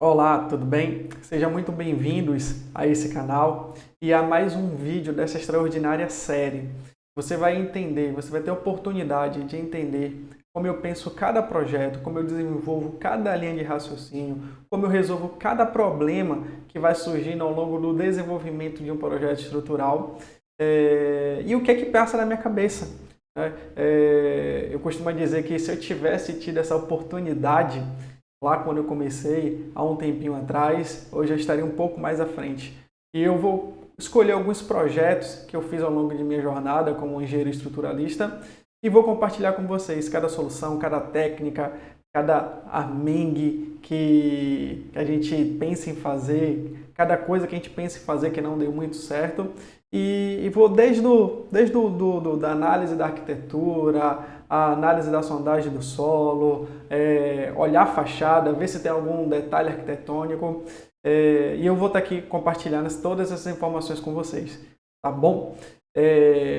Olá, tudo bem? Sejam muito bem-vindos a esse canal e a mais um vídeo dessa extraordinária série. Você vai entender, você vai ter a oportunidade de entender como eu penso cada projeto, como eu desenvolvo cada linha de raciocínio, como eu resolvo cada problema que vai surgindo ao longo do desenvolvimento de um projeto estrutural e o que é que passa na minha cabeça, né? Eu costumo dizer que se eu tivesse tido essa oportunidade lá quando eu comecei, há um tempinho atrás, hoje eu estaria um pouco mais à frente. E eu vou escolher alguns projetos que eu fiz ao longo de minha jornada como engenheiro estruturalista e vou compartilhar com vocês cada solução, cada técnica, cada armengue que a gente pensa em fazer, cada coisa que a gente pensa em fazer que não deu muito certo. E vou da análise da arquitetura, a análise da sondagem do solo, olhar a fachada, ver se tem algum detalhe arquitetônico. E eu vou estar aqui compartilhando todas essas informações com vocês, tá bom?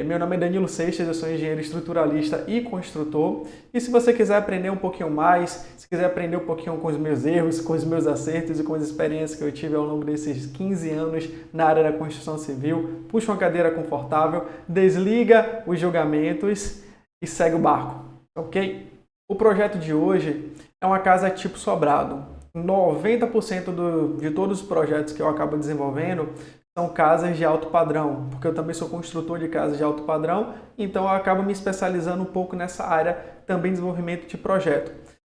Meu nome é Danilo Seixas, eu sou engenheiro estruturalista e construtor. E se você quiser aprender um pouquinho mais, se quiser aprender um pouquinho com os meus erros, com os meus acertos e com as experiências que eu tive ao longo desses 15 anos na área da construção civil, puxa uma cadeira confortável, desliga os julgamentos e segue o barco, ok? O projeto de hoje é uma casa tipo sobrado. 90% de todos os projetos que eu acabo desenvolvendo são casas de alto padrão, porque eu também sou construtor de casas de alto padrão, então eu acabo me especializando um pouco nessa área, também desenvolvimento de projeto.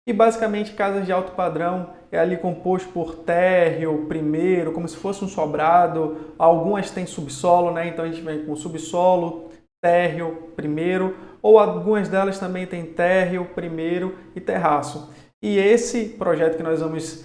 E basicamente casas de alto padrão é ali composto por térreo, primeiro, como se fosse um sobrado, algumas têm subsolo, né? Então a gente vem com subsolo, térreo, primeiro, ou algumas delas também têm térreo, primeiro e terraço. E esse projeto que nós vamos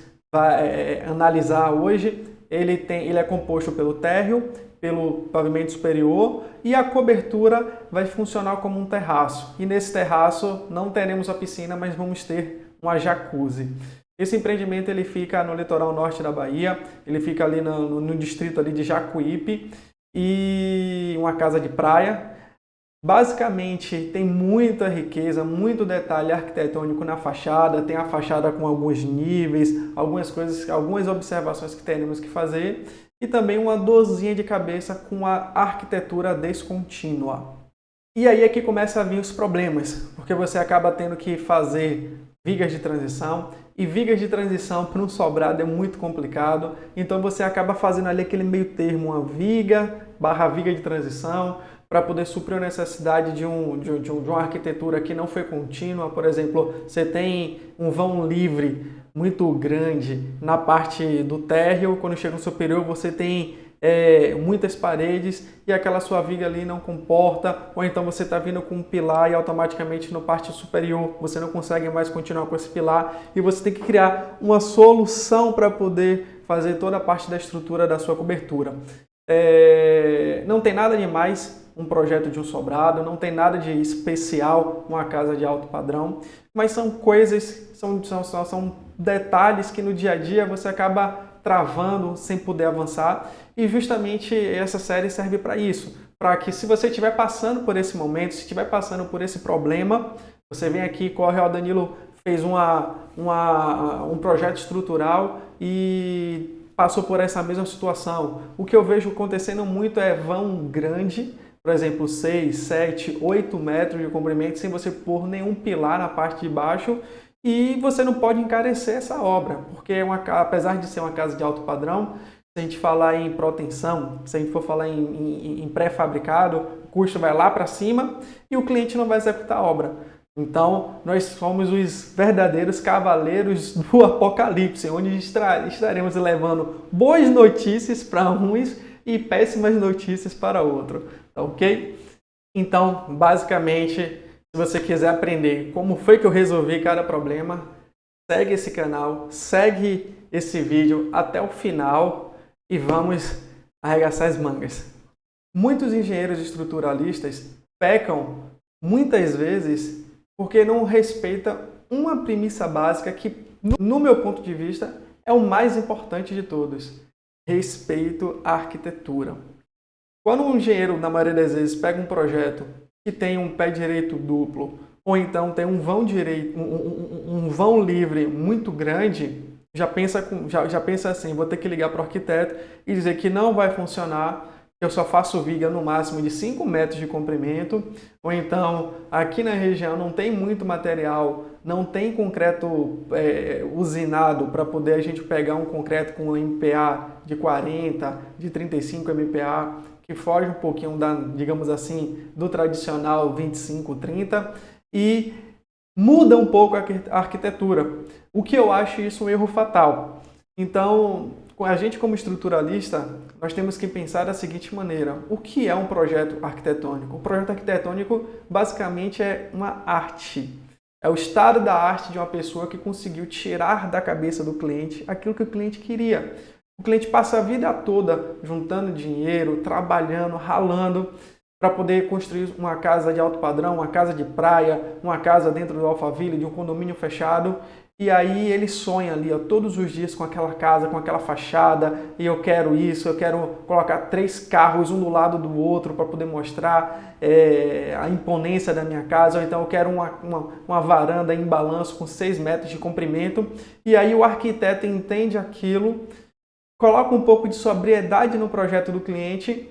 analisar hoje, ele é composto pelo térreo, pelo pavimento superior e a cobertura vai funcionar como um terraço. E nesse terraço não teremos a piscina, mas vamos ter uma jacuzzi. Esse empreendimento ele fica no litoral norte da Bahia, ele fica ali no distrito ali de Jacuípe e uma casa de praia. Basicamente, tem muita riqueza, muito detalhe arquitetônico na fachada, tem a fachada com alguns níveis, algumas coisas, algumas observações que teremos que fazer e também uma dorzinha de cabeça com a arquitetura descontínua. E aí é que começa a vir os problemas, porque você acaba tendo que fazer vigas de transição e vigas de transição para um sobrado é muito complicado, então você acaba fazendo ali aquele meio termo, uma viga barra viga de transição, para poder suprir a necessidade de uma arquitetura que não foi contínua. Por exemplo, você tem um vão livre muito grande na parte do térreo, quando chega no superior você tem muitas paredes e aquela sua viga ali não comporta, ou então você está vindo com um pilar e automaticamente na parte superior você não consegue mais continuar com esse pilar e você tem que criar uma solução para poder fazer toda a parte da estrutura da sua cobertura. Não tem nada de mais um projeto de um sobrado, não tem nada de especial uma casa de alto padrão, mas são coisas, são detalhes que no dia a dia você acaba travando sem poder avançar e justamente essa série serve para isso, para que se você estiver passando por esse momento, se estiver passando por esse problema, você vem aqui, corre, ó, Danilo fez um projeto estrutural e passou por essa mesma situação. O que eu vejo acontecendo muito é vão grande, por exemplo, 6, 7, 8 metros de comprimento sem você pôr nenhum pilar na parte de baixo e você não pode encarecer essa obra, porque apesar de ser uma casa de alto padrão, se a gente falar em protensão, se a gente for falar em pré-fabricado, o custo vai lá para cima e o cliente não vai executar a obra. Então, nós somos os verdadeiros cavaleiros do apocalipse, onde estaremos levando boas notícias para uns e péssimas notícias para outro, tá ok? Então, basicamente, se você quiser aprender como foi que eu resolvi cada problema, segue esse canal, segue esse vídeo até o final e vamos arregaçar as mangas. Muitos engenheiros estruturalistas pecam muitas vezes porque não respeita uma premissa básica que, no meu ponto de vista, é o mais importante de todos: respeito à arquitetura. Quando um engenheiro, na maioria das vezes, pega um projeto que tem um pé direito duplo, ou então tem um vão direito, um vão livre muito grande, já pensa assim, vou ter que ligar para o arquiteto e dizer que não vai funcionar, que eu só faço viga no máximo de 5 metros de comprimento, ou então aqui na região não tem muito material, não tem concreto usinado para poder a gente pegar um concreto com um MPa de 40, de 35 MPa, que foge um pouquinho da, digamos assim, do tradicional 25, 30 e muda um pouco a arquitetura. O que eu acho isso um erro fatal. Então, a gente como estruturalista, nós temos que pensar da seguinte maneira: o que é um projeto arquitetônico? O projeto arquitetônico basicamente é uma arte. É o estado da arte de uma pessoa que conseguiu tirar da cabeça do cliente aquilo que o cliente queria. O cliente passa a vida toda juntando dinheiro, trabalhando, ralando para poder construir uma casa de alto padrão, uma casa de praia, uma casa dentro do Alphaville, de um condomínio fechado. E aí ele sonha ali, ó, todos os dias com aquela casa, com aquela fachada, e eu quero isso, eu quero colocar 3 carros um do lado do outro para poder mostrar a imponência da minha casa, ou então eu quero uma varanda em balanço com 6 metros de comprimento. E aí o arquiteto entende aquilo, coloca um pouco de sobriedade no projeto do cliente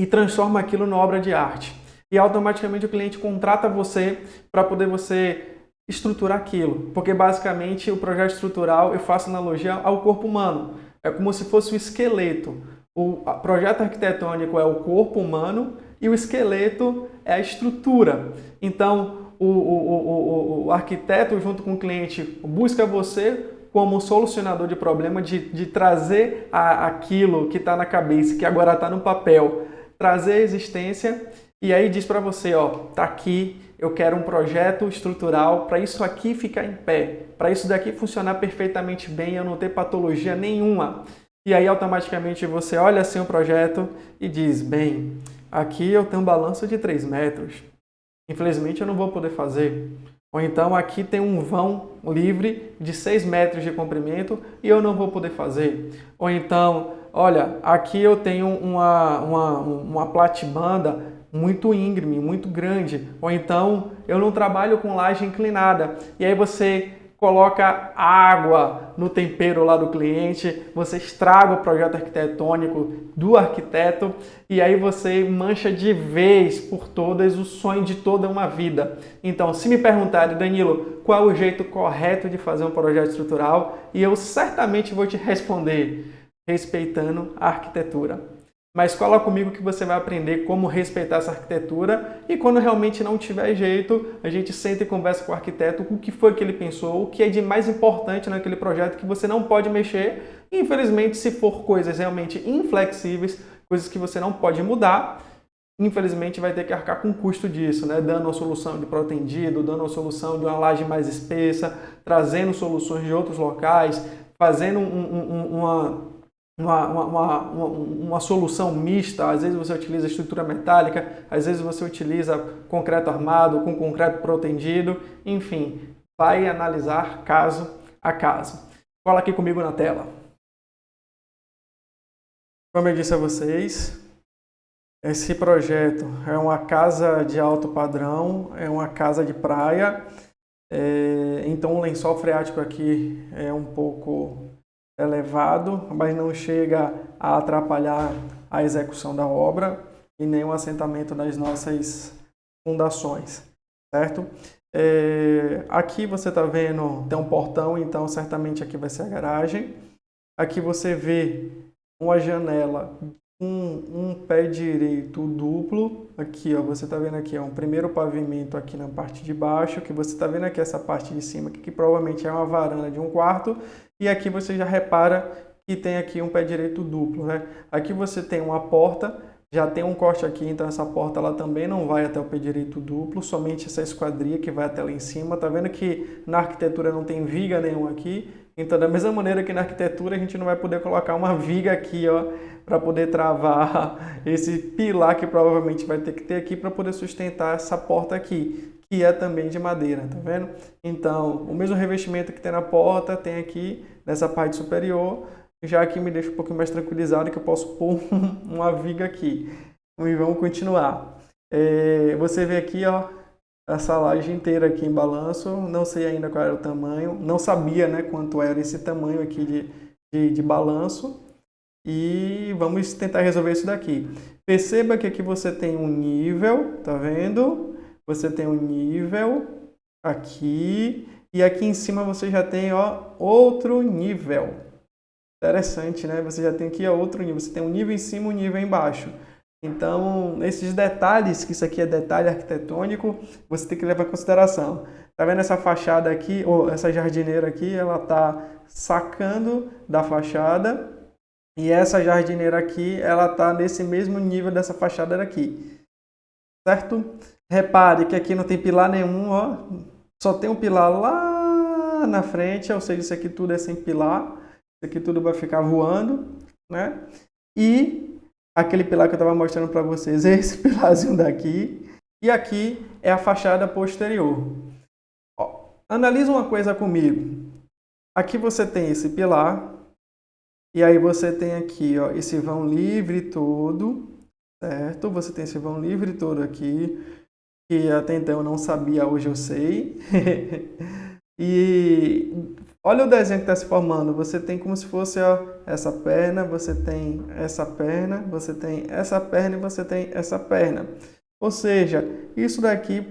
e transforma aquilo numa obra de arte. E automaticamente o cliente contrata você para poder você estruturar aquilo. Porque basicamente o projeto estrutural, eu faço analogia ao corpo humano. É como se fosse o esqueleto. O projeto arquitetônico é o corpo humano e o esqueleto é a estrutura. Então o arquiteto junto com o cliente busca você como solucionador de problema, de trazer aquilo que está na cabeça, que agora está no papel, trazer a existência, e aí diz para você, ó, tá aqui, eu quero um projeto estrutural para isso aqui ficar em pé, para isso daqui funcionar perfeitamente bem, eu não ter patologia nenhuma. E aí automaticamente você olha assim o projeto e diz, bem, aqui eu tenho um balanço de 3 metros, infelizmente eu não vou poder fazer. Ou então aqui tem um vão livre de 6 metros de comprimento e eu não vou poder fazer. Ou então, olha, aqui eu tenho uma platibanda muito íngreme, muito grande. Ou então eu não trabalho com laje inclinada. E aí você coloca água no tempero lá do cliente, você estraga o projeto arquitetônico do arquiteto e aí você mancha de vez por todas o sonho de toda uma vida. Então, se me perguntarem, Danilo, qual é o jeito correto de fazer um projeto estrutural? E eu certamente vou te responder, respeitando a arquitetura. Mas cola comigo que você vai aprender como respeitar essa arquitetura e quando realmente não tiver jeito, a gente senta e conversa com o arquiteto o que foi que ele pensou, o que é de mais importante naquele projeto que você não pode mexer. E, infelizmente, se for coisas realmente inflexíveis, coisas que você não pode mudar, infelizmente vai ter que arcar com o custo disso, né? Dando uma solução de protendido, dando uma solução de uma laje mais espessa, trazendo soluções de outros locais, fazendo uma solução mista. Às vezes você utiliza estrutura metálica, às vezes você utiliza concreto armado com concreto protendido, enfim, vai analisar caso a caso. Cola aqui comigo na tela. Como eu disse a vocês, esse projeto é uma casa de alto padrão, é uma casa de praia, então o lençol freático aqui é um pouco elevado, mas não chega a atrapalhar a execução da obra e nem o assentamento das nossas fundações, certo? Aqui você está vendo, tem um portão, então certamente aqui vai ser a garagem. Aqui você vê uma janela com um pé direito duplo. Aqui, ó, você está vendo aqui, ó, um primeiro pavimento aqui na parte de baixo, que você está vendo aqui essa parte de cima, que provavelmente é uma varanda de um quarto. E aqui você já repara que tem aqui um pé direito duplo, né? Aqui você tem uma porta, já tem um corte aqui, então essa porta ela também não vai até o pé direito duplo, somente essa esquadria que vai até lá em cima. Tá vendo que na arquitetura não tem viga nenhuma aqui? Então, da mesma maneira que na arquitetura, a gente não vai poder colocar uma viga aqui, ó, para poder travar esse pilar que provavelmente vai ter que ter aqui para poder sustentar essa porta aqui, que é também de madeira, tá vendo? Então, o mesmo revestimento que tem na porta, tem aqui nessa parte superior, já aqui me deixa um pouquinho mais tranquilizado que eu posso pôr uma viga aqui. E vamos continuar. Você vê aqui, ó, essa laje inteira aqui em balanço. Não sei ainda qual era o tamanho, não sabia, né, quanto era esse tamanho aqui de balanço. E vamos tentar resolver isso daqui. Perceba que aqui você tem um nível, tá vendo? Você tem um nível aqui e aqui em cima você já tem, ó, outro nível. Interessante, né? Você já tem aqui ó, outro nível. Você tem um nível em cima e um nível embaixo. Então, esses detalhes, que isso aqui é detalhe arquitetônico, você tem que levar em consideração. Tá vendo essa fachada aqui, ou essa jardineira aqui, ela tá sacando da fachada. E essa jardineira aqui, ela tá nesse mesmo nível dessa fachada daqui, certo? Repare que aqui não tem pilar nenhum, ó. Só tem um pilar lá na frente, ou seja, isso aqui tudo é sem pilar. Isso aqui tudo vai ficar voando, né? E aquele pilar que eu estava mostrando para vocês, esse pilarzinho daqui. E aqui é a fachada posterior. Ó, analisa uma coisa comigo. Aqui você tem esse pilar. E aí você tem aqui, ó, esse vão livre todo, certo? Você tem esse vão livre todo aqui, que até então eu não sabia, hoje eu sei. E olha o desenho que está se formando. Você tem como se fosse, ó, essa perna, você tem essa perna, você tem essa perna e você tem essa perna. Ou seja, isso daqui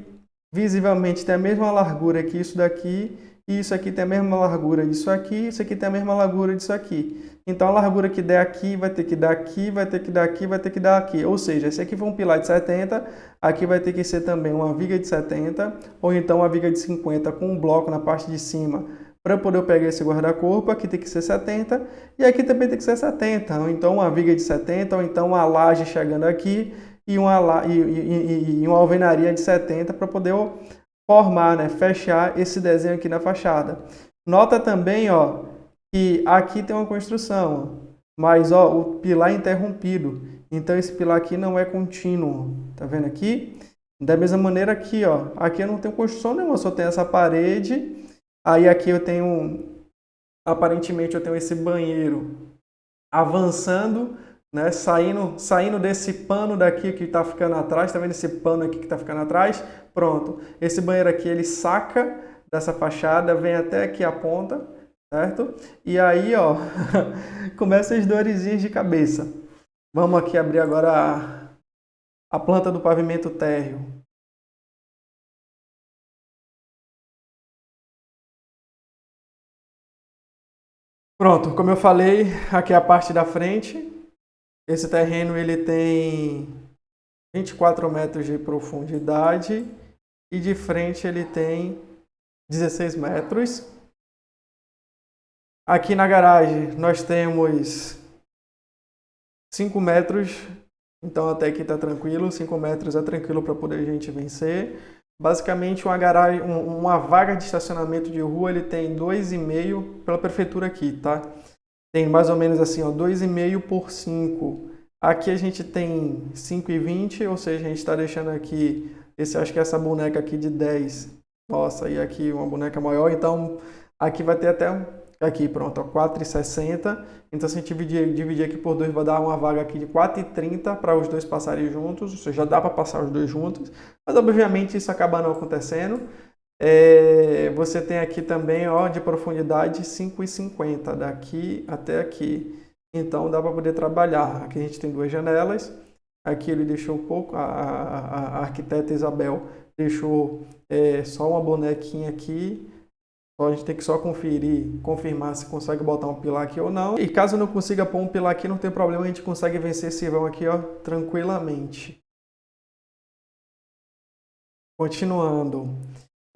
visivelmente tem a mesma largura que isso daqui, e isso aqui tem a mesma largura disso aqui, isso aqui tem a mesma largura disso aqui. Então a largura que der aqui vai ter que dar aqui, vai ter que dar aqui, vai ter que dar aqui. Ou seja, esse aqui foi um pilar de 70, aqui vai ter que ser também uma viga de 70, ou então uma viga de 50 com um bloco na parte de cima para poder eu pegar esse guarda-corpo. Aqui tem que ser 70 e aqui também tem que ser 70. Ou então uma viga de 70, ou então uma laje chegando aqui e uma alvenaria de 70 para poder formar, né, fechar esse desenho aqui na fachada. Nota também, ó, que aqui tem uma construção, mas ó, o pilar é interrompido. Então esse pilar aqui não é contínuo. Tá vendo aqui? Da mesma maneira aqui, ó, aqui eu não tenho construção nenhuma, só tenho essa parede. Aí aqui eu tenho, aparentemente eu tenho esse banheiro avançando, né, saindo desse pano daqui que está ficando atrás. Tá vendo esse pano aqui que está ficando atrás? Pronto. Esse banheiro aqui ele saca dessa fachada, vem até aqui a ponta, certo? E aí, ó, começam as dorezinhas de cabeça. Vamos aqui abrir agora a planta do pavimento térreo. Pronto, como eu falei, aqui é a parte da frente. Esse terreno ele tem 24 metros de profundidade e de frente ele tem 16 metros. Aqui na garagem nós temos 5 metros, então até aqui está tranquilo, 5 metros é tranquilo para poder a gente vencer. Basicamente uma garagem, uma vaga de estacionamento de rua, ele tem 2,5 pela prefeitura aqui, tá? Tem mais ou menos assim, ó, 2,5 por 5. Aqui a gente tem 5,20, ou seja, a gente está deixando aqui, acho que essa boneca aqui de 10. Nossa, e aqui uma boneca maior, então aqui vai ter até, aqui pronto, ó, 4,60. Então se a gente dividir aqui por 2, vai dar uma vaga aqui de 4,30 para os dois passarem juntos, ou seja, dá para passar os dois juntos, mas obviamente isso acaba não acontecendo. Você tem aqui também, ó, de profundidade 5,50 daqui até aqui. Então dá para poder trabalhar. Aqui a gente tem duas janelas. Aqui ele deixou um pouco, a arquiteta Isabel deixou só uma bonequinha aqui. Então a gente tem que só confirmar se consegue botar um pilar aqui ou não. E caso não consiga pôr um pilar aqui, não tem problema, a gente consegue vencer esse vão aqui, ó, tranquilamente. Continuando.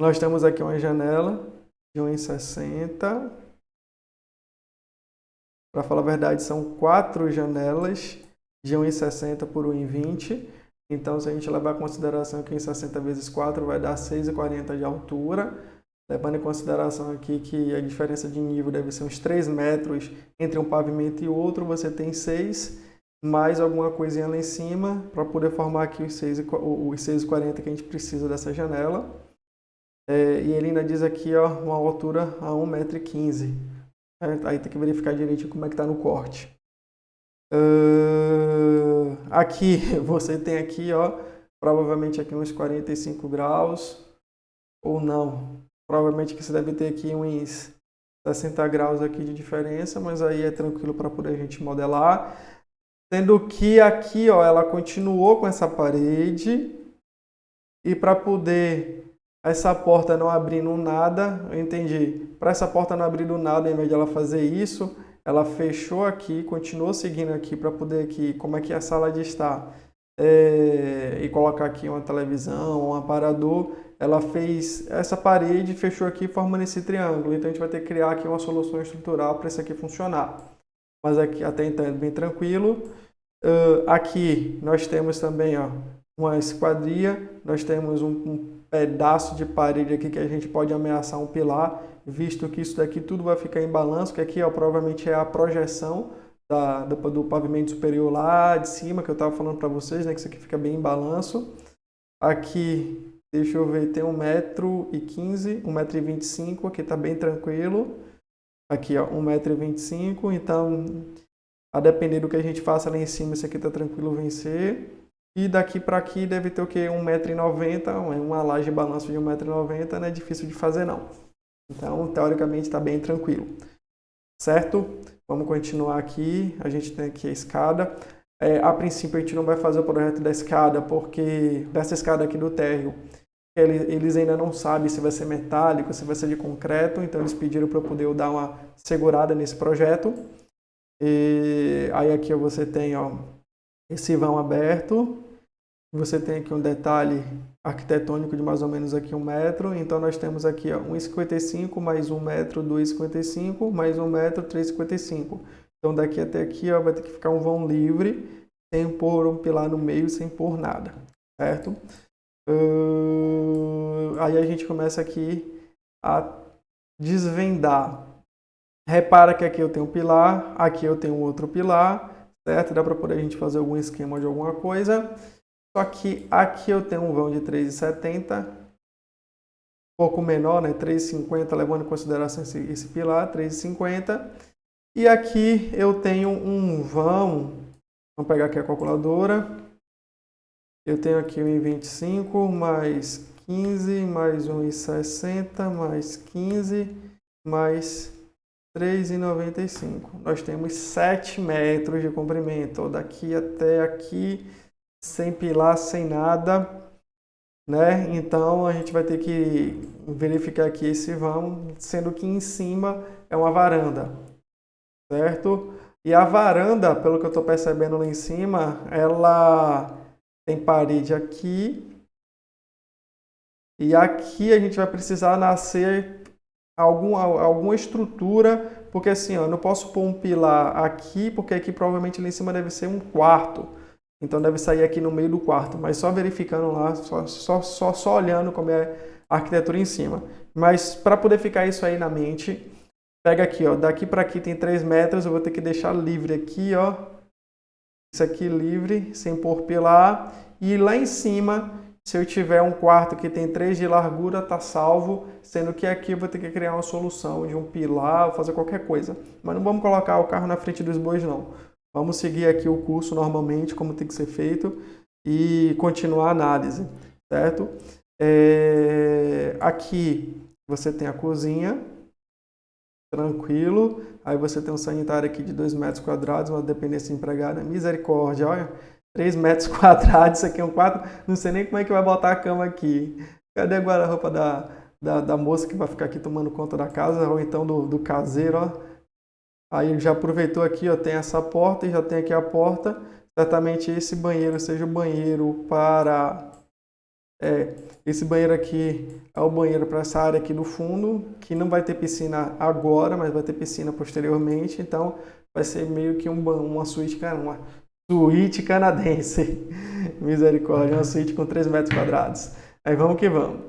Nós temos aqui uma janela de 1,60. Para falar a verdade, são 4 janelas de 1,60 por 1,20. Então, se a gente levar em consideração que 1,60 vezes 4 vai dar 6,40 de altura. Levando em consideração aqui que a diferença de nível deve ser uns 3 metros entre um pavimento e outro, você tem 6, mais alguma coisinha lá em cima para poder formar aqui os 6,40 que a gente precisa dessa janela. E ele ainda diz aqui, ó, uma altura a 1,15 m. Aí tem que verificar direitinho como é que está no corte. Aqui, você tem aqui, ó, provavelmente aqui uns 45 graus. ou não. Provavelmente que você deve ter aqui uns 60 graus aqui de diferença, mas aí é tranquilo para poder a gente modelar. Sendo que aqui, ó, ela continuou com essa parede e para poder essa porta não abrir no nada, eu entendi. Para essa porta não abrir do nada, em vez de ela fazer isso, ela fechou aqui, continuou seguindo aqui para poder aqui, como é que é a sala de estar, e colocar aqui uma televisão, um aparador. Ela fez essa parede, fechou aqui formando esse triângulo. Então a gente vai ter que criar aqui uma solução estrutural para isso aqui funcionar. Mas aqui até então é bem tranquilo. Aqui nós temos também, ó, uma esquadria, nós temos um pedaço de parede aqui que a gente pode ameaçar um pilar, visto que isso daqui tudo vai ficar em balanço, que aqui, ó, provavelmente é a projeção do pavimento superior lá de cima, que eu estava falando para vocês, né, que isso aqui fica bem em balanço. Aqui, deixa eu ver, tem 1,15 m, 1,25 m, aqui está bem tranquilo. Aqui, ó, 1,25 m, então, a depender do que a gente faça lá em cima, isso aqui está tranquilo vencer. E daqui para aqui deve ter o quê? 1,90 m, uma laje de balanço de 1,90 m, não é difícil de fazer não. Então, teoricamente, está bem tranquilo. Certo? Vamos continuar aqui. A gente tem aqui a escada. A princípio, a gente não vai fazer o projeto da escada, porque dessa escada aqui do térreo, eles ainda não sabem se vai ser metálico, se vai ser de concreto, então eles pediram para eu poder dar uma segurada nesse projeto. E aí aqui você tem, ó, esse vão aberto, você tem aqui um detalhe arquitetônico de mais ou menos aqui 1 metro, então nós temos aqui, ó, 1,55 mais 1 metro, 2,55 mais 1 metro, 3,55. Então daqui até aqui, ó, vai ter que ficar um vão livre, sem pôr um pilar no meio, sem pôr nada, certo? Aí a gente começa aqui a desvendar. Repara que aqui eu tenho um pilar, aqui eu tenho outro pilar, certo? Dá para poder a gente fazer algum esquema de alguma coisa. Só que aqui eu tenho um vão de 3,70, um pouco menor, né? 3,50, levando em consideração esse pilar, 3,50. E aqui eu tenho um vão, vamos pegar aqui a calculadora. Eu tenho aqui 1,25 mais 15 mais 1,60 mais 15 mais 3,95. Nós temos 7 metros de comprimento, daqui até aqui, sem pilar, sem nada, né? Então a gente vai ter que verificar aqui esse vão, sendo que em cima é uma varanda, certo? E a varanda, pelo que eu estou percebendo lá em cima, ela tem parede aqui, e aqui a gente vai precisar nascer alguma estrutura, porque assim, ó, eu não posso pôr um pilar aqui, porque aqui provavelmente lá em cima deve ser um quarto, então deve sair aqui no meio do quarto, mas só verificando lá, só olhando como é a arquitetura em cima. Mas para poder ficar isso aí na mente, pega aqui, ó, daqui para aqui tem 3 metros, eu vou ter que deixar livre aqui, ó, isso aqui livre, sem pôr pilar, e lá em cima, se eu tiver um quarto que tem 3 de largura, tá salvo, sendo que aqui eu vou ter que criar uma solução de um pilar, fazer qualquer coisa. Mas não vamos colocar o carro na frente dos bois, não. Vamos seguir aqui o curso normalmente, como tem que ser feito, e continuar a análise, certo? Aqui você tem a cozinha, tranquilo. Aí você tem um sanitário aqui de 2 metros quadrados, uma dependência empregada. Misericórdia, olha. 3 metros quadrados, isso aqui é um quarto. Não sei nem como é que vai botar a cama aqui. Cadê a guarda-roupa da moça que vai ficar aqui tomando conta da casa? Ou então do caseiro, ó. Aí já aproveitou aqui, ó, tem essa porta e já tem aqui a porta. Certamente esse banheiro seja o banheiro para... esse banheiro aqui é o banheiro para essa área aqui do fundo, que não vai ter piscina agora, mas vai ter piscina posteriormente, então vai ser meio que uma suíte canadense. Misericórdia, uma suíte com 3 metros quadrados. Aí vamos que vamos.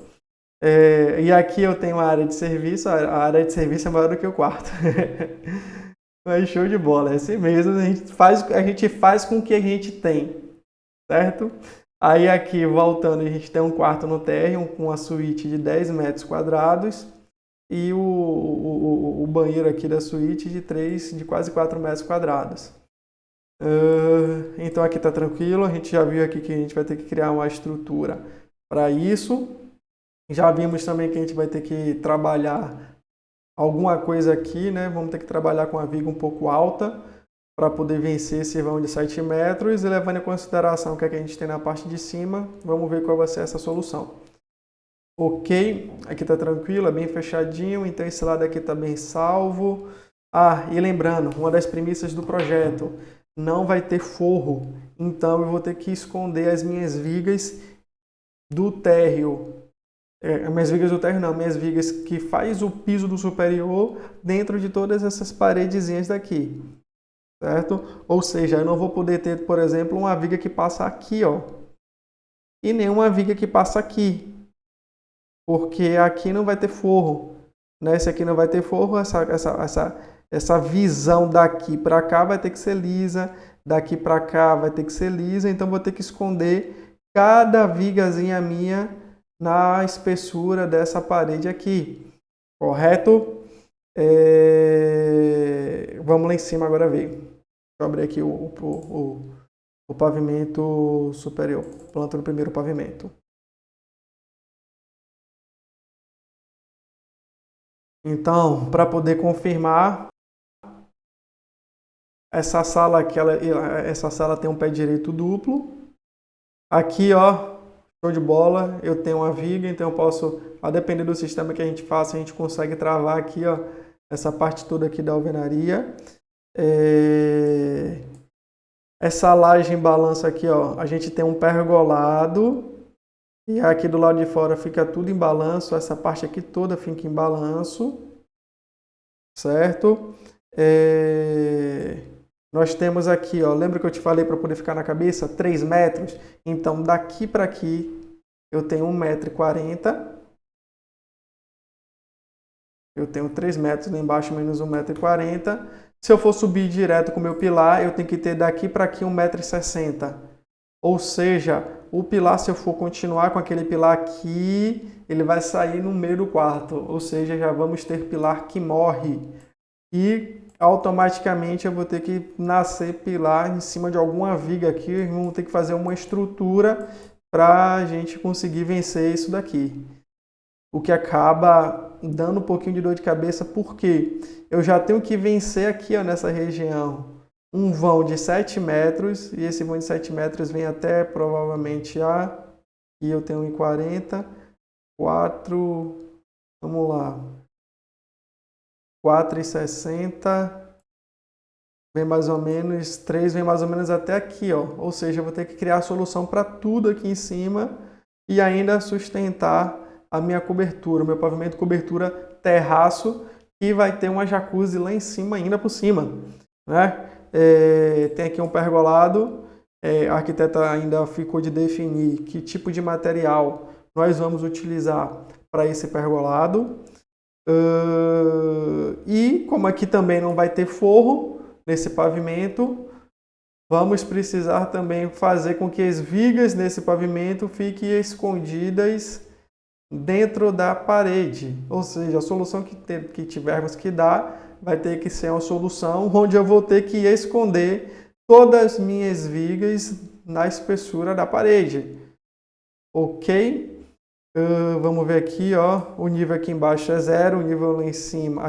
E aqui eu tenho a área de serviço, a área de serviço é maior do que o quarto. Mas show de bola, é assim mesmo, a gente faz com o que a gente tem, certo? Aí aqui, voltando, a gente tem um quarto no térreo com uma suíte de 10 metros quadrados e o banheiro aqui da suíte de quase 4 metros quadrados. Então aqui está tranquilo, a gente já viu aqui que a gente vai ter que criar uma estrutura para isso. Já vimos também que a gente vai ter que trabalhar alguma coisa aqui, né? Vamos ter que trabalhar com a viga um pouco alta para poder vencer esse vão de 7 metros e levando em consideração o que, é que a gente tem na parte de cima, vamos ver qual vai ser essa solução. Ok, aqui está tranquilo, é bem fechadinho, então esse lado aqui está bem salvo. Ah, e lembrando, uma das premissas do projeto, não vai ter forro, então eu vou ter que esconder as minhas vigas do térreo. Minhas vigas do térreo não, minhas vigas que faz o piso do superior dentro de todas essas paredezinhas daqui, certo? Ou seja, eu não vou poder ter, por exemplo, uma viga que passa aqui, ó, e nenhuma viga que passa aqui, porque aqui não vai ter forro, né? Esse aqui não vai ter forro, essa visão daqui para cá vai ter que ser lisa, daqui para cá vai ter que ser lisa, então vou ter que esconder cada vigazinha minha na espessura dessa parede aqui, correto? Vamos lá em cima agora ver. Deixa eu abrir aqui o pavimento superior, planta do primeiro pavimento. Então, para poder confirmar, essa sala aqui, essa sala tem um pé direito duplo. Aqui, ó, show de bola, eu tenho uma viga, então eu posso, a depender do sistema que a gente faça, a gente consegue travar aqui, ó, essa parte toda aqui da alvenaria. Essa laje em balanço aqui, ó, a gente tem um pergolado e aqui do lado de fora fica tudo em balanço, essa parte aqui toda fica em balanço, certo? Nós temos aqui, ó, lembra que eu te falei para poder ficar na cabeça? 3 metros. Então, daqui para aqui, eu tenho 1,40 m. Eu tenho 3 metros lá embaixo, menos 1,40 m. Se eu for subir direto com o meu pilar, eu tenho que ter daqui para aqui 1,60 m. Ou seja, o pilar, se eu for continuar com aquele pilar aqui, ele vai sair no meio do quarto. Ou seja, já vamos ter pilar que morre. E automaticamente eu vou ter que nascer pilar em cima de alguma viga aqui, vamos ter que fazer uma estrutura para a gente conseguir vencer isso daqui. O que acaba dando um pouquinho de dor de cabeça, porque eu já tenho que vencer aqui, ó, nessa região um vão de 7 metros, e esse vão de 7 metros vem até provavelmente e eu tenho 1,40, 4, vamos lá, 4,60, vem mais ou menos, 3 vem mais ou menos até aqui, ó. Ou seja, eu vou ter que criar a solução para tudo aqui em cima e ainda sustentar a minha cobertura, o meu pavimento cobertura terraço, e vai ter uma jacuzzi lá em cima ainda por cima, né? Tem aqui um pergolado, a arquiteta ainda ficou de definir que tipo de material nós vamos utilizar para esse pergolado. E como aqui também não vai ter forro nesse pavimento, vamos precisar também fazer com que as vigas nesse pavimento fiquem escondidas dentro da parede. Ou seja, a solução que tivermos que dar vai ter que ser uma solução onde eu vou ter que esconder todas as minhas vigas na espessura da parede. Ok? Vamos ver aqui, ó, o nível aqui embaixo é 0, o nível lá em cima,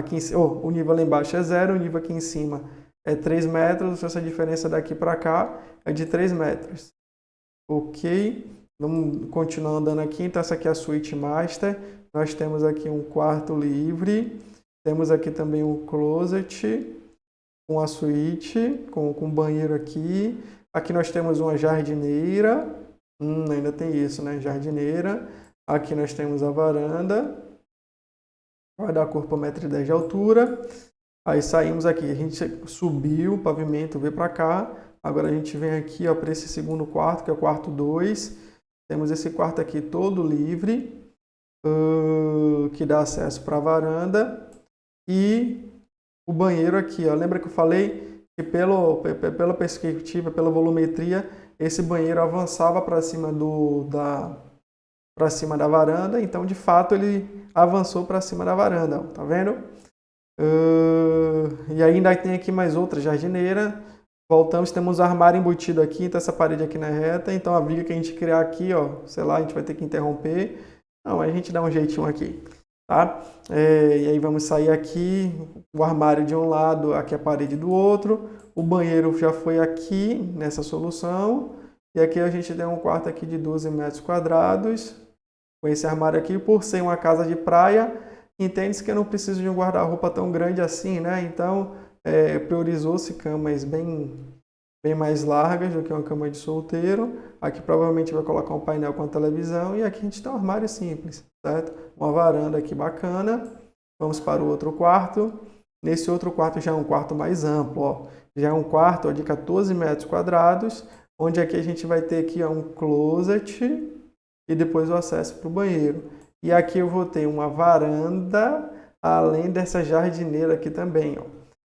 o nível lá embaixo é 0, o nível aqui em cima é 3 metros, essa diferença daqui para cá é de 3 metros. Ok, vamos continuar andando aqui, então essa aqui é a suíte master, nós temos aqui um quarto livre, temos aqui também um closet, com a suíte, com banheiro aqui, aqui nós temos uma jardineira, ainda tem isso, né, jardineira. Aqui nós temos a varanda, vai dar corpo a 1,10 m de altura. Aí saímos aqui, a gente subiu o pavimento, veio para cá. Agora a gente vem aqui para esse segundo quarto, que é o quarto 2. Temos esse quarto aqui todo livre, que dá acesso para a varanda. E o banheiro aqui, ó. Lembra que eu falei que pela perspectiva, pela volumetria, esse banheiro avançava para cima para cima da varanda, então de fato ele avançou para cima da varanda, tá vendo? E ainda tem aqui mais outra jardineira. Voltamos, temos um armário embutido aqui, então essa parede aqui não é reta, então a viga que a gente criar aqui, ó, sei lá, a gente vai ter que interromper. Não, a gente dá um jeitinho aqui, tá? E aí vamos sair aqui, o armário de um lado, aqui a parede do outro, o banheiro já foi aqui nessa solução, e aqui a gente tem um quarto aqui de 12 metros quadrados, com esse armário aqui, por ser uma casa de praia, entende-se que eu não preciso de um guarda-roupa tão grande assim, né? Então, priorizou-se camas bem mais largas do que uma cama de solteiro. Aqui provavelmente vai colocar um painel com a televisão e aqui a gente tem um armário simples, certo? Uma varanda aqui bacana. Vamos para o outro quarto. Nesse outro quarto já é um quarto mais amplo, ó. Já é um quarto ó, de 14 metros quadrados, onde aqui a gente vai ter aqui ó, um closet e depois o acesso para o banheiro. E aqui eu vou ter uma varanda, além dessa jardineira aqui também, ó.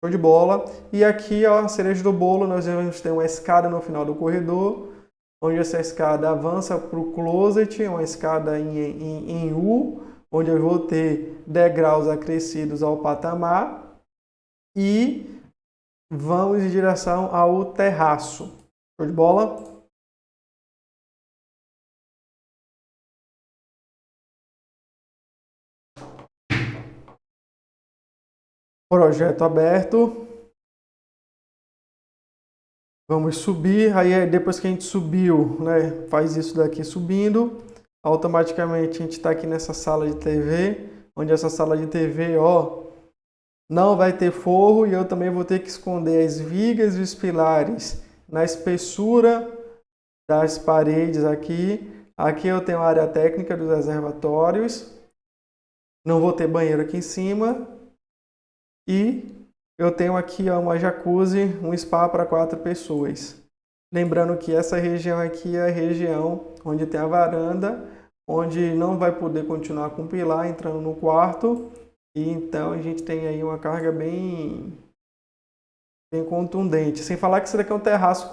Show de bola. E aqui, ó, a cereja do bolo, nós vamos ter uma escada no final do corredor, onde essa escada avança para o closet, uma escada em U, onde eu vou ter degraus acrescidos ao patamar. E vamos em direção ao terraço. Show de bola? Projeto aberto. Vamos subir, aí depois que a gente subiu, né, faz isso daqui subindo, automaticamente a gente está aqui nessa sala de TV, onde essa sala de TV, ó, não vai ter forro e eu também vou ter que esconder as vigas e os pilares na espessura das paredes aqui. Aqui eu tenho a área técnica dos reservatórios, não vou ter banheiro aqui em cima e eu tenho aqui ó, uma jacuzzi, um spa para 4 pessoas. Lembrando que essa região aqui é a região onde tem a varanda, onde não vai poder continuar com o pilar entrando no quarto. E então a gente tem aí uma carga bem contundente. Sem falar que isso daqui é um terraço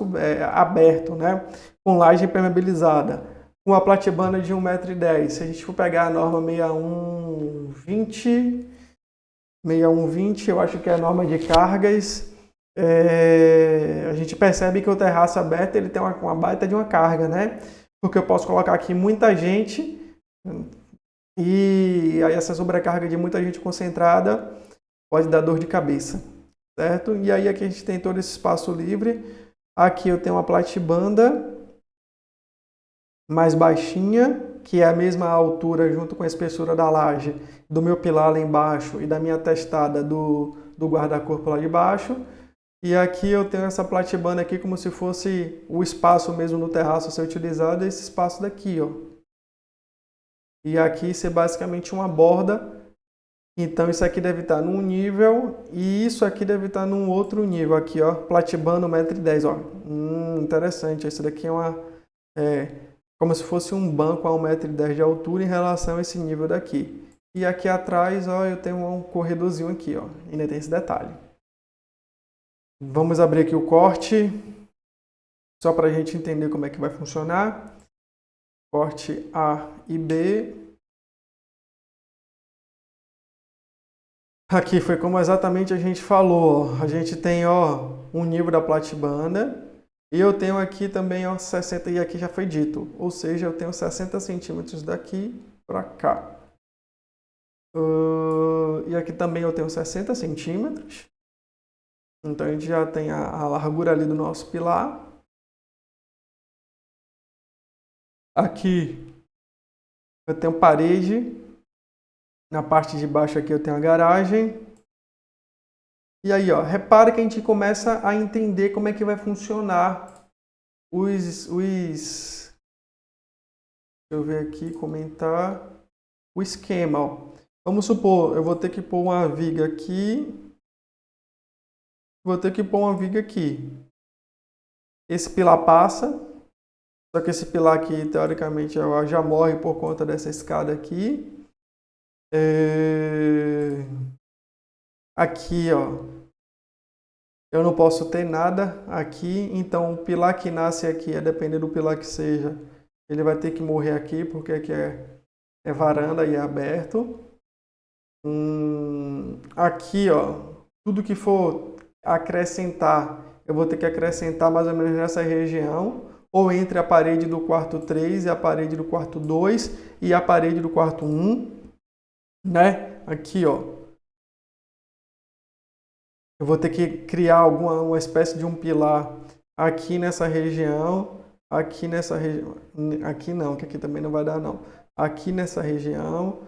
aberto, né? Com laje impermeabilizada. Com a platibanda de 1,10 m. Se a gente for pegar a norma 6120, eu acho que é a norma de cargas, a gente percebe que o terraço aberto ele tem uma baita de uma carga, né? Porque eu posso colocar aqui muita gente e aí essa sobrecarga de muita gente concentrada pode dar dor de cabeça, certo? E aí aqui a gente tem todo esse espaço livre. Aqui eu tenho uma platibanda mais baixinha, que é a mesma altura junto com a espessura da laje do meu pilar lá embaixo e da minha testada do guarda-corpo lá de baixo. E aqui eu tenho essa platibanda aqui como se fosse o espaço mesmo no terraço a ser utilizado, esse espaço daqui, ó. E aqui ser basicamente uma borda. Então isso aqui deve estar num nível e isso aqui deve estar num outro nível aqui, ó, platibanda 1,10 m, ó. Interessante, esse daqui é como se fosse um banco a 1,10 m de altura em relação a esse nível daqui. E aqui atrás, ó, eu tenho um corredorzinho aqui, ó. Ainda tem esse detalhe. Vamos abrir aqui o corte, só para a gente entender como é que vai funcionar. Corte A e B. Aqui foi como exatamente a gente falou, ó. A gente tem, ó, um nível da platibanda. E eu tenho aqui também, ó, 60, e aqui já foi dito, ou seja, eu tenho 60 centímetros daqui para cá. E aqui também eu tenho 60 centímetros. Então a gente já tem a largura ali do nosso pilar. Aqui eu tenho parede. Na parte de baixo aqui eu tenho a garagem. E aí, ó, repara que a gente começa a entender como é que vai funcionar deixa eu ver aqui, comentar o esquema, ó. Vamos supor, eu vou ter que pôr uma viga aqui. Vou ter que pôr uma viga aqui. Esse pilar passa, só que esse pilar aqui, teoricamente, já morre por conta dessa escada aqui. Aqui, ó, eu não posso ter nada aqui, então o pilar que nasce aqui, a depender do pilar que seja, ele vai ter que morrer aqui, porque aqui é varanda e é aberto. Aqui, ó, tudo que for acrescentar, eu vou ter que acrescentar mais ou menos nessa região, ou entre a parede do quarto 3 e a parede do quarto 2 e a parede do quarto 1, né? Aqui, ó. Eu vou ter que criar uma espécie de um pilar aqui nessa região, aqui nessa região, aqui não, que aqui também não vai dar não. Aqui nessa região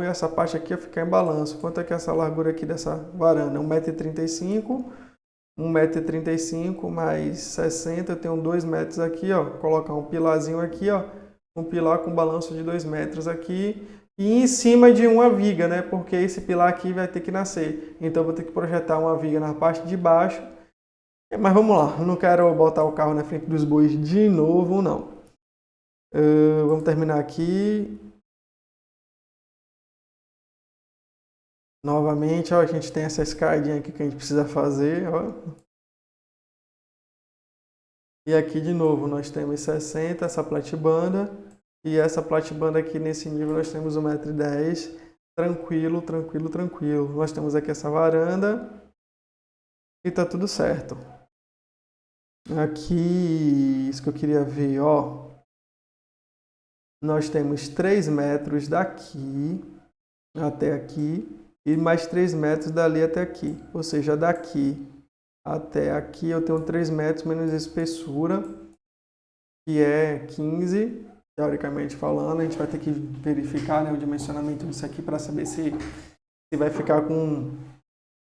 e essa parte aqui vai ficar em balanço. Quanto é que é essa largura aqui dessa varanda? 1,35 m, 1,35 m mais 60, eu tenho 2 metros aqui, ó. Vou colocar um pilarzinho aqui, ó. Um pilar com balanço de 2 metros aqui. E em cima de uma viga, né? Porque esse pilar aqui vai ter que nascer. Então eu vou ter que projetar uma viga na parte de baixo. Mas vamos lá, eu não quero botar o carro na frente dos bois de novo, não. Vamos terminar aqui. Novamente, ó, a gente tem essa escadinha aqui que a gente precisa fazer, ó. E aqui de novo nós temos 60, essa platibanda. E essa platibanda aqui nesse nível nós temos 1,10 m. Tranquilo, tranquilo, tranquilo. Nós temos aqui essa varanda. E tá tudo certo. Aqui, isso que eu queria ver, ó. Nós temos 3 metros daqui até aqui. E mais 3 metros dali até aqui. Ou seja, daqui até aqui eu tenho 3 metros menos espessura, que é 15, teoricamente falando. A gente vai ter que verificar, né, o dimensionamento disso aqui para saber se vai ficar com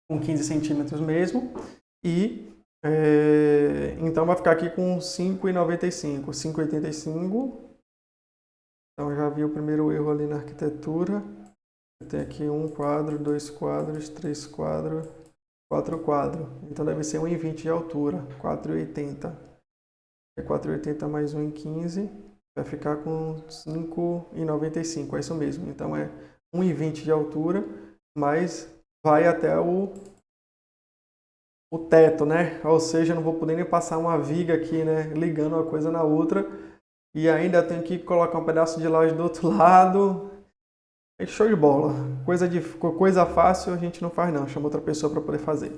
15 centímetros mesmo. E então vai ficar aqui com 5,95, 5,85. Então já vi o primeiro erro ali na arquitetura. Tem aqui um quadro, 2 quadros, 3 quadros, 4 quadros. Então deve ser 1,20 de altura, 4,80. É 4,80 mais 1,15, vai ficar com 5,95, é isso mesmo. Então é 1,20 de altura, mas vai até o teto, né? Ou seja, eu não vou poder nem passar uma viga aqui, né? Ligando uma coisa na outra. E ainda tenho que colocar um pedaço de laje do outro lado. É show de bola. Coisa fácil a gente não faz não, chama outra pessoa para poder fazer.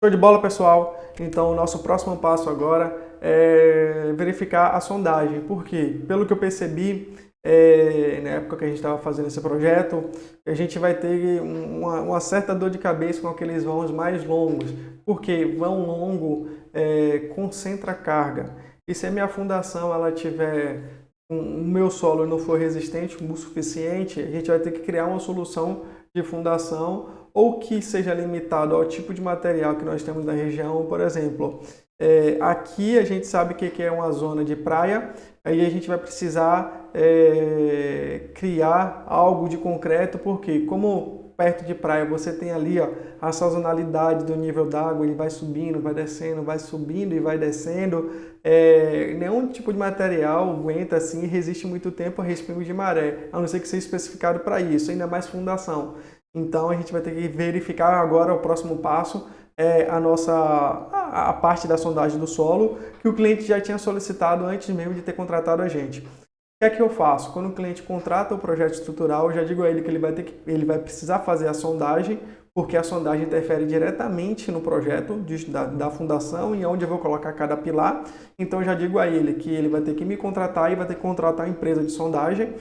Show de bola, pessoal. Então o nosso próximo passo agora é verificar a sondagem. Por quê? Pelo que eu percebi, na época que a gente estava fazendo esse projeto, a gente vai ter uma certa dor de cabeça com aqueles vãos mais longos. Porque vão longo concentra carga. E se a minha fundação ela tiver o meu solo não for resistente o suficiente, a gente vai ter que criar uma solução de fundação ou que seja limitado ao tipo de material que nós temos na região. Por exemplo, aqui a gente sabe que é uma zona de praia, aí a gente vai precisar criar algo de concreto, porque como perto de praia você tem ali, ó, a sazonalidade do nível d'água, ele vai subindo, vai descendo, vai subindo e vai descendo. Nenhum tipo de material aguenta assim e resiste muito tempo a respingos de maré, a não ser que seja especificado para isso, ainda mais fundação. Então a gente vai ter que verificar agora o próximo passo, a parte da sondagem do solo, que o cliente já tinha solicitado antes mesmo de ter contratado a gente. O que é que eu faço? Quando o cliente contrata o projeto estrutural, eu já digo a ele que ele vai precisar fazer a sondagem, porque a sondagem interfere diretamente no projeto da fundação e onde eu vou colocar cada pilar. Então eu já digo a ele que ele vai ter que me contratar e vai ter que contratar a empresa de sondagem.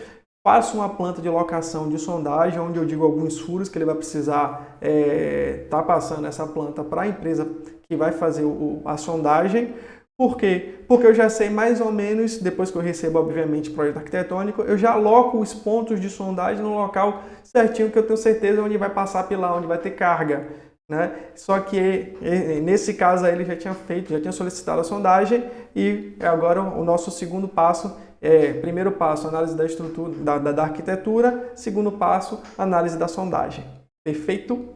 Faço uma planta de locação de sondagem, onde eu digo alguns furos que ele vai precisar tá passando essa planta para a empresa que vai fazer a sondagem. Por quê? Porque eu já sei mais ou menos, depois que eu recebo, obviamente, o projeto arquitetônico, eu já aloco os pontos de sondagem no local certinho, que eu tenho certeza onde vai passar pilar, onde vai ter carga, né? Só que nesse caso aí ele já tinha solicitado a sondagem e agora o nosso segundo passo primeiro passo, análise da estrutura, da arquitetura, segundo passo, análise da sondagem. Perfeito?